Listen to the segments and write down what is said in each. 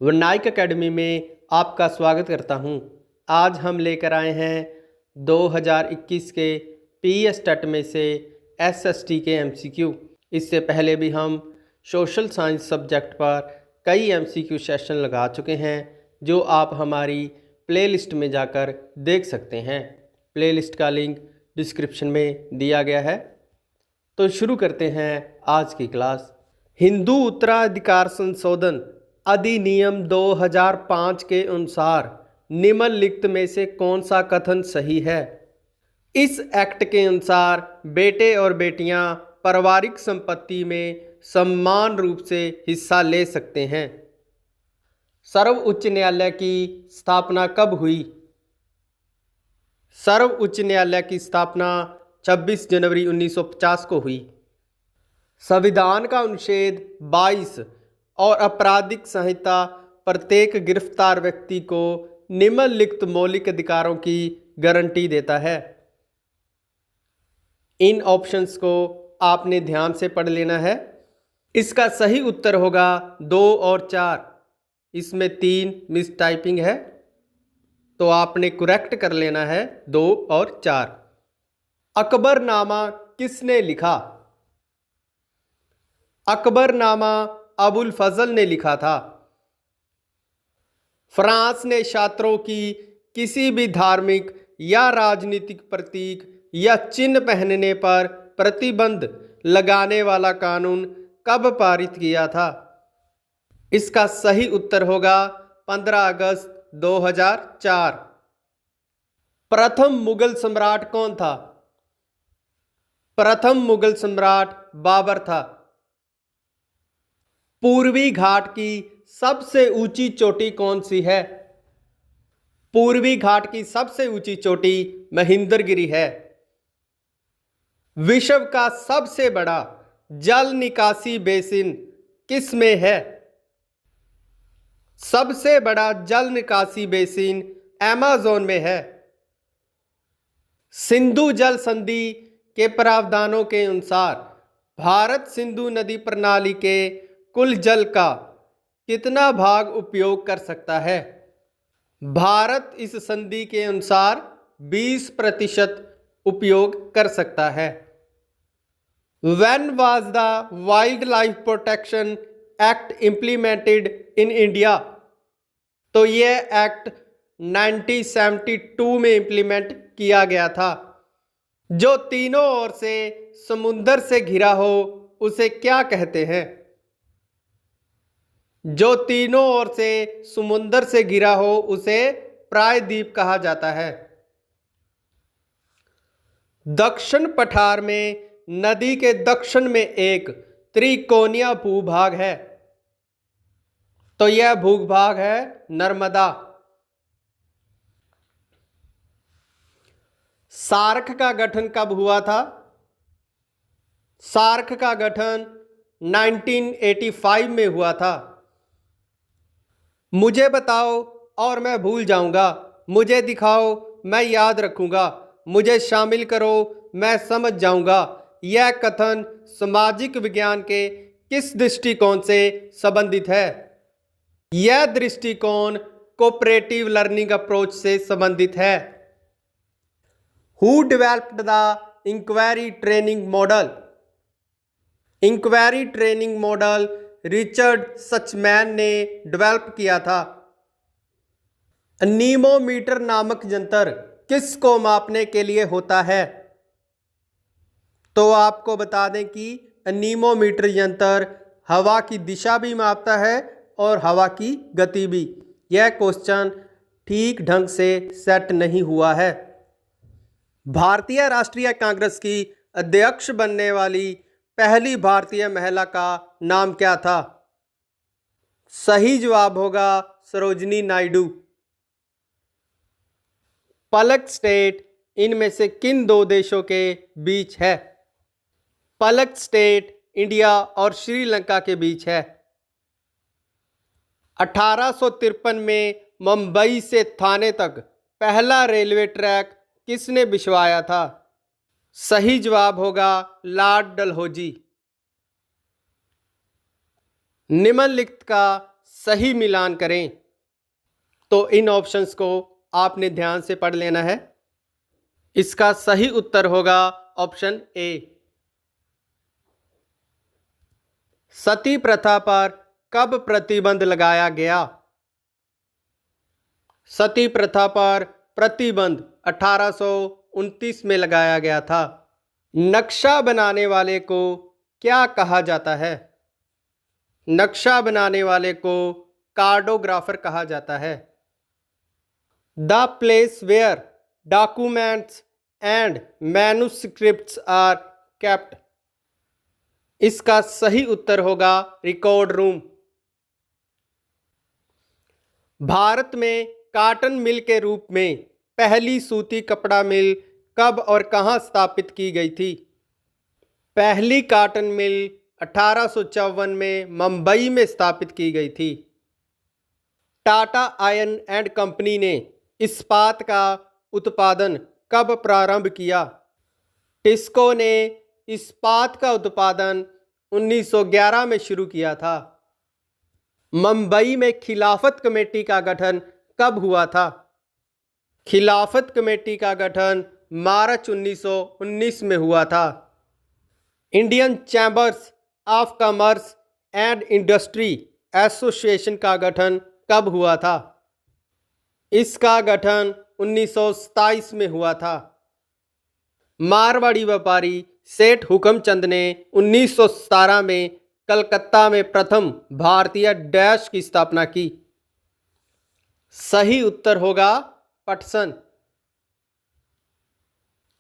Vinayak academy में आपका स्वागत करता हूं। आज हम लेकर आए हैं 2021 के पीएस टेट में से एसएसटी के एमसीक्यू। इससे पहले भी हम सोशल साइंस सब्जेक्ट पर कई एमसीक्यू सेशन लगा चुके हैं, जो आप हमारी प्लेलिस्ट में जाकर देख सकते हैं। प्लेलिस्ट का लिंक डिस्क्रिप्शन में दिया गया है। तो शुरू करते हैं आज की क्लास। हिंदू उत्तराधिकार संशोधन अधिनियम 2005 के अनुसार निम्नलिखित में से कौन सा कथन सही है? इस एक्ट के अनुसार बेटे और बेटियां पारिवारिक संपत्ति में समान रूप से हिस्सा ले सकते हैं। सर्वोच्च न्यायालय की स्थापना कब हुई? सर्वोच्च न्यायालय की स्थापना 26 जनवरी 1950 को हुई। संविधान का अनुच्छेद 22 और आपराधिक संहिता प्रत्येक गिरफ्तार व्यक्ति को निम्नलिखित मौलिक अधिकारों की गारंटी देता है। इन ऑप्शंस को आपने ध्यान से पढ़ लेना है। इसका सही उत्तर होगा 2 और 4। इसमें 3 मिस टाइपिंग है, तो आपने करेक्ट कर लेना है 2 और 4। अकबरनामा किसने लिखा? अकबरनामा अबुल फजल ने लिखा था। फ्रांस ने छात्रों की किसी भी धार्मिक या राजनीतिक प्रतीक या चिन्ह पहनने पर प्रतिबंध लगाने वाला कानून कब पारित किया था? इसका सही उत्तर होगा 15 अगस्त 2004। प्रथम मुगल सम्राट कौन था? प्रथम मुगल सम्राट बाबर था। पूर्वी घाट की सबसे ऊंची चोटी कौन सी है? पूर्वी घाट की सबसे ऊंची चोटी महेंद्रगिरी है। विश्व का सबसे बड़ा जल निकासी बेसिन किस में है? सबसे बड़ा जल निकासी बेसिन अमेज़न में है। सिंधु जल संधि के प्रावधानों के अनुसार भारत सिंधु नदी प्रणाली के कुल जल का कितना भाग उपयोग कर सकता है? भारत इस संधि के अनुसार 20% उपयोग कर सकता है। When was the Wildlife Protection Act implemented in India? तो यह एक्ट 1972 में इंप्लीमेंट किया गया था। जो तीनों ओर से समुंदर से घिरा हो उसे क्या कहते हैं? जो तीनों ओर से समुंदर से घिरा हो उसे प्रायद्वीप कहा जाता है। दक्षिण पठार में नदी के दक्षिण में एक त्रिकोणीय भूभाग है, तो यह भूभाग है नर्मदा। सार्क का गठन कब हुआ था? सार्क का गठन 1985 में हुआ था। मुझे बताओ और मैं भूल जाऊंगा, मुझे दिखाओ मैं याद रखूंगा, मुझे शामिल करो मैं समझ जाऊंगा। यह कथन सामाजिक विज्ञान के किस दृष्टिकोण से संबंधित है? यह दृष्टिकोण कोऑपरेटिव लर्निंग अप्रोच से संबंधित है। Who developed the inquiry training model? Inquiry training model Richard Suchman ने डेवलप किया था। एनीमोमीटर नामक यंत्र किस को मापने के लिए होता है? तो आपको बता दें कि एनीमोमीटर यंत्र हवा की दिशा भी मापता है और हवा की गति भी। यह क्वेश्चन ठीक ढंग से सेट नहीं हुआ है। भारतीय राष्ट्रीय कांग्रेस की अध्यक्ष बनने वाली पहली भारतीय महिला का नाम क्या था? सही जवाब होगा सरोजिनी नायडू। पलक स्टेट इनमें से किन 2 देशों के बीच है? पलक स्टेट इंडिया और श्रीलंका के बीच है। 1853 में मुंबई से थाने तक पहला रेलवे ट्रैक किसने बिछवाया था? सही जवाब होगा लॉर्ड डलहौजी। निम्नलिखित का सही मिलान करें। तो इन ऑप्शंस को आपने ध्यान से पढ़ लेना है। इसका सही उत्तर होगा ऑप्शन ए। सती प्रथा पर कब प्रतिबंध लगाया गया? सती प्रथा पर प्रतिबंध 1829 में लगाया गया था। नक्शा बनाने वाले को क्या कहा जाता है? नक्शा बनाने वाले को कार्टोग्राफर कहा जाता है। The place where documents and manuscripts are kept. इसका सही उत्तर होगा रिकॉर्ड रूम। भारत में कॉटन मिल के रूप में पहली सूती कपड़ा मिल कब और कहां स्थापित की गई थी? पहली कॉटन मिल 1854 में मुंबई में स्थापित की गई थी। टाटा आयरन एंड कंपनी ने इस्पात का उत्पादन कब प्रारंभ किया? टिस्को ने इस्पात का उत्पादन 1911 में शुरू किया था। मुंबई में खिलाफत कमेटी का गठन कब हुआ था? खिलाफत कमेटी का गठन मार्च 1919 में हुआ था। Indian chambers of commerce and industry association का गठन कब हुआ था? इसका गठन 1927 में हुआ था। मारवाड़ी व्यापारी सेठ हुकमचंद ने 1917 में कलकत्ता में प्रथम भारतीय डैश की स्थापना की। सही उत्तर होगा पटसन।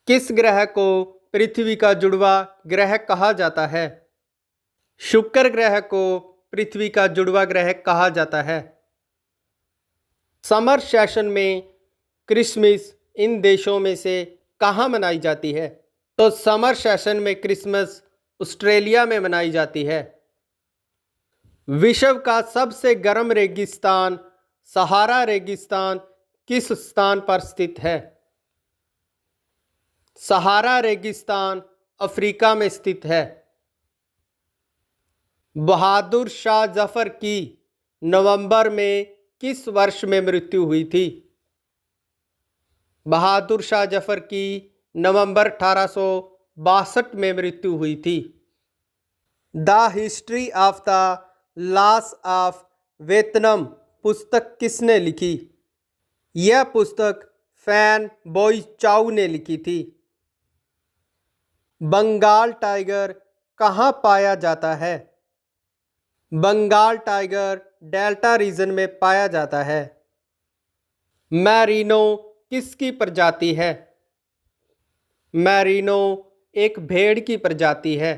किस ग्रह को पृथ्वी का जुड़वा ग्रह कहा जाता है? शुक्र ग्रह को पृथ्वी का जुड़वा ग्रह कहा जाता है। समर सेशन में क्रिसमस इन देशों में से कहाँ मनाई जाती है? तो समर सेशन में क्रिसमस ऑस्ट्रेलिया में मनाई जाती है। विश्व का सबसे गर्म रेगिस्तान सहारा रेगिस्तान किस स्थान पर स्थित है? सहारा रेगिस्तान अफ्रीका में स्थित है। बहादुर शाह जफर की नवंबर में किस वर्ष में मृत्यु हुई थी? बहादुर शाह जफर की नवंबर 1862 में मृत्यु हुई थी। The history of the loss of Vietnam पुस्तक किसने लिखी? यह पुस्तक फैन बोई चाउ ने लिखी थी। बंगाल टाइगर कहाँ पाया जाता है? बंगाल टाइगर डेल्टा रीजन में पाया जाता है। मैरिनो किसकी प्रजाति है? मैरिनो एक भेड़ की प्रजाति है।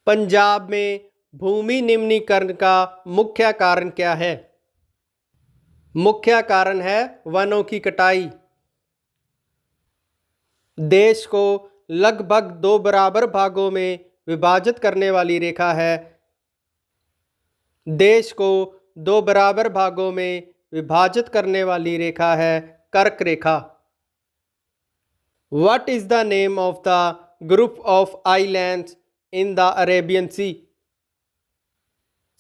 पंजाब में भूमि निम्नीकरण का मुख्य कारण क्या है? मुख्य कारण है वनों की कटाई। देश को लगभग 2 बराबर भागों में विभाजित करने वाली रेखा है। देश को 2 बराबर भागों में विभाजित करने वाली रेखा है कर्क रेखा। What is the name of the group of islands in the Arabian Sea?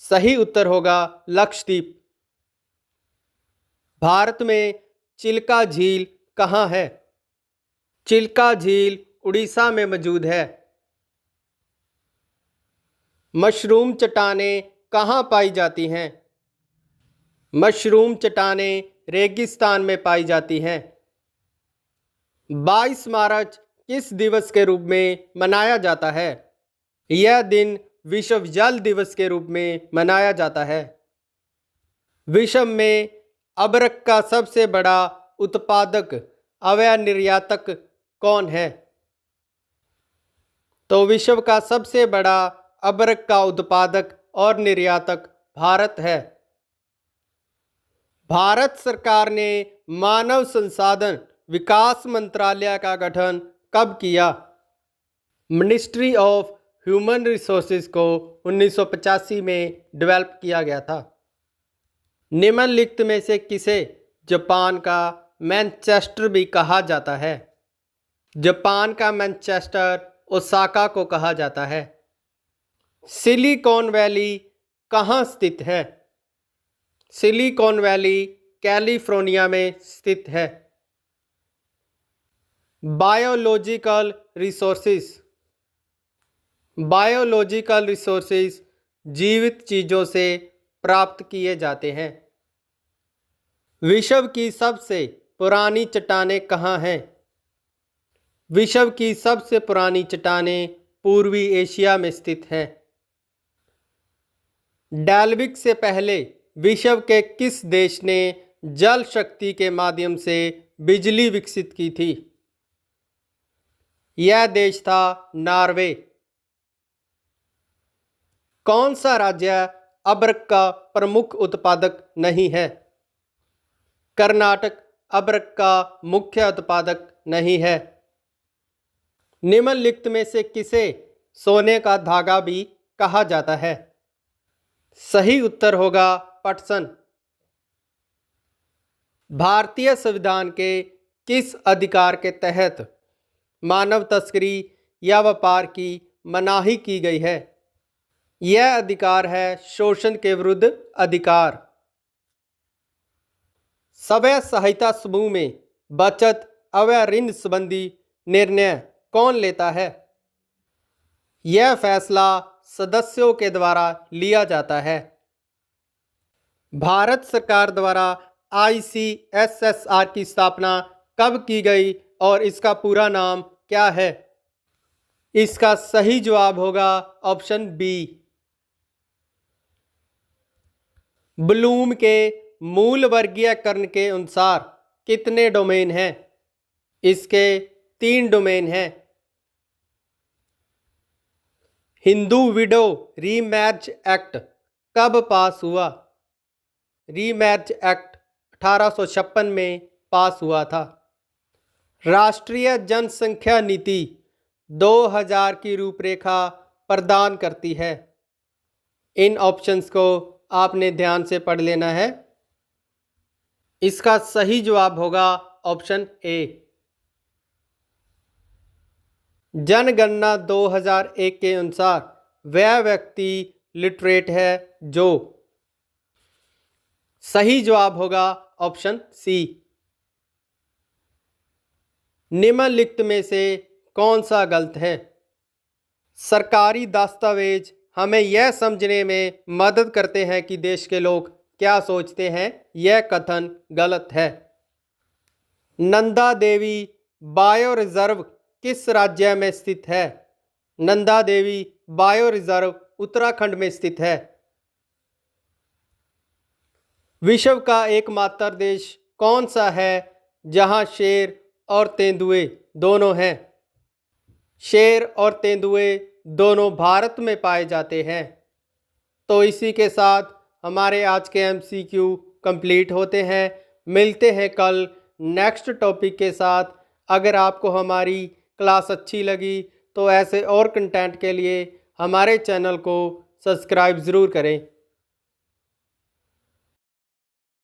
सही उत्तर होगा लक्षद्वीप। भारत में चिल्का झील कहाँ है? चिल्का झील उड़ीसा में मौजूद है। मशरूम चट्टानें कहाँ पाई जाती हैं? मशरूम चट्टानें रेगिस्तान में पाई जाती हैं। 22 मार्च किस दिवस के रूप में मनाया जाता है? यह दिन विश्व जल दिवस के रूप में मनाया जाता है। विश्व में अबरक का सबसे बड़ा उत्पादक अवैध निर्यातक कौन है? तो विश्व का सबसे बड़ा अबरक का उत्पादक और निर्यातक भारत है। भारत सरकार ने मानव संसाधन विकास मंत्रालय का गठन कब किया? मिनिस्ट्री ऑफ ह्यूमन रिसोर्सेज को 1985 में डेवलप किया गया था। निम्नलिखित में से किसे जापान का मैनचेस्टर भी कहा जाता है? जापान का मैनचेस्टर ओसाका को कहा जाता है। सिलिकॉन वैली कहाँ स्थित है? सिलिकॉन वैली कैलिफोर्निया में स्थित है। Biological resources. बायोलॉजिकल रिसोर्सेज जीवित चीज़ों से प्राप्त किए जाते हैं। विश्व की सबसे पुरानी चट्टानें कहाँ हैं? विश्व की सबसे पुरानी चट्टानें पूर्वी एशिया में स्थित हैं। डाल्विक से पहले विश्व के किस देश ने जल शक्ति के माध्यम से बिजली विकसित की थी? यह देश था नॉर्वे। कौन सा राज्य अबरक का प्रमुख उत्पादक नहीं है? कर्नाटक अबरक का मुख्य उत्पादक नहीं है। निम्नलिखित में से किसे सोने का धागा भी कहा जाता है? सही उत्तर होगा पटसन। भारतीय संविधान के किस अधिकार के तहत मानव तस्करी या व्यापार की मनाही की गई है? यह अधिकार है शोषण के विरुद्ध अधिकार। स्वयं सहायता समूह में बचत अवय ऋण संबंधी निर्णय कौन लेता है? यह फैसला सदस्यों के द्वारा लिया जाता है। भारत सरकार द्वारा ICSSR की स्थापना कब की गई और इसका पूरा नाम क्या है? इसका सही जवाब होगा ऑप्शन बी। ब्लूम के मूल वर्गीकरण के अनुसार कितने डोमेन हैं? इसके 3 डोमेन हैं। हिंदू विडो रीमैरिज एक्ट कब पास हुआ? रीमैरिज एक्ट 1856 में पास हुआ था। राष्ट्रीय जनसंख्या नीति 2000 की रूपरेखा प्रदान करती है। इन ऑप्शंस को आपने ध्यान से पढ़ लेना है। इसका सही जवाब होगा ऑप्शन ए। जनगणना 2001 के अनुसार वह व्यक्ति लिटरेट है जो। सही जवाब होगा ऑप्शन सी। निम्नलिखित में से कौन सा गलत है? सरकारी दस्तावेज हमें यह समझने में मदद करते हैं कि देश के लोग क्या सोचते हैं। यह कथन गलत है। नंदा देवी बायो रिजर्व किस राज्य में स्थित है? नंदा देवी बायो रिजर्व उत्तराखंड में स्थित है। विश्व का एकमात्र देश कौन सा है जहां शेर और तेंदुए दोनों हैं? शेर और तेंदुए दोनों भारत में पाए जाते हैं। तो इसी के साथ हमारे आज के MCQ कंप्लीट होते हैं। मिलते हैं कल नेक्स्ट टॉपिक के साथ। अगर आपको हमारी क्लास अच्छी लगी तो ऐसे और कंटेंट के लिए हमारे चैनल को सब्सक्राइब ज़रूर करें।